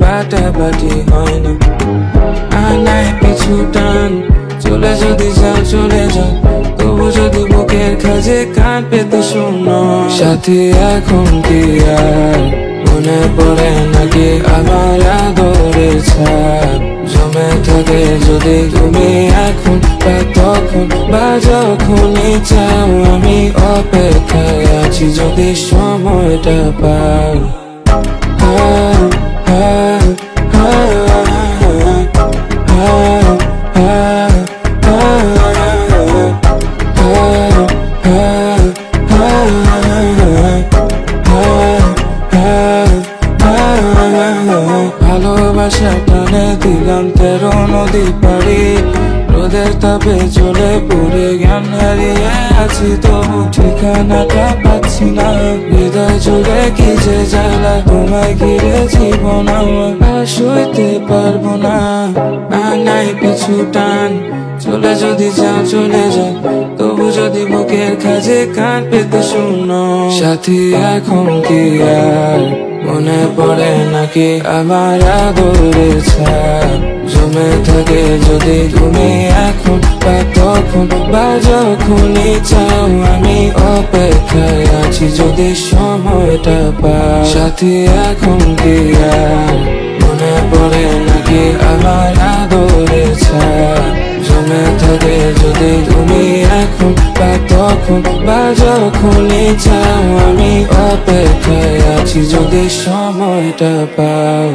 বাটাবাটি হয় না। আয়নায় পিছু টান, চলে যদি যাও চলে যাও, তবু যদি বুকের কাছে কান পেতে শোনো। সাথী এখন কি আর মনে পড়ে নাকি আমার আদরের ছাপ? জমে থাকে যদি তুমি এখন বা তখন বা যখনই চাও, আমি অপেক্ষায় আছি যদি সময়টা পাও। ভালোবাসা টানে দিলাম 13 নদী পাড়ি, রোদের তাপে চলে পড়ে জ্ঞান হারিয়ে আছি, তবু ঠিকানাটা পাচ্ছি না। হৃদয় জুড়ে কি যে জ্বালা, তোমায় ঘিরে জীবন আমার আর সইতে পারবো না। আয়নাই পিছু টান, চলে যদি যাও চলে যাও, তবু যদি বুকের কাছে কান পেতে শোনো। সাথী এখন কি আর মনে পড়ে নাকি আমার আদরের ছাপ? জমে থাকে যদি তুমি এখন বা তখন বা যখনই চাও, আমি অপেক্ষায় আছি যদি সময়টা পাও। সাথী এখন কি আর মনে পড়ে নাকি আমার আদরের ছাপ? জমে থাকে যদি তুমি এখন বা তখন বা যখনই চাও, আমি অপেক্ষায় আছি যদি সময়টা পাও।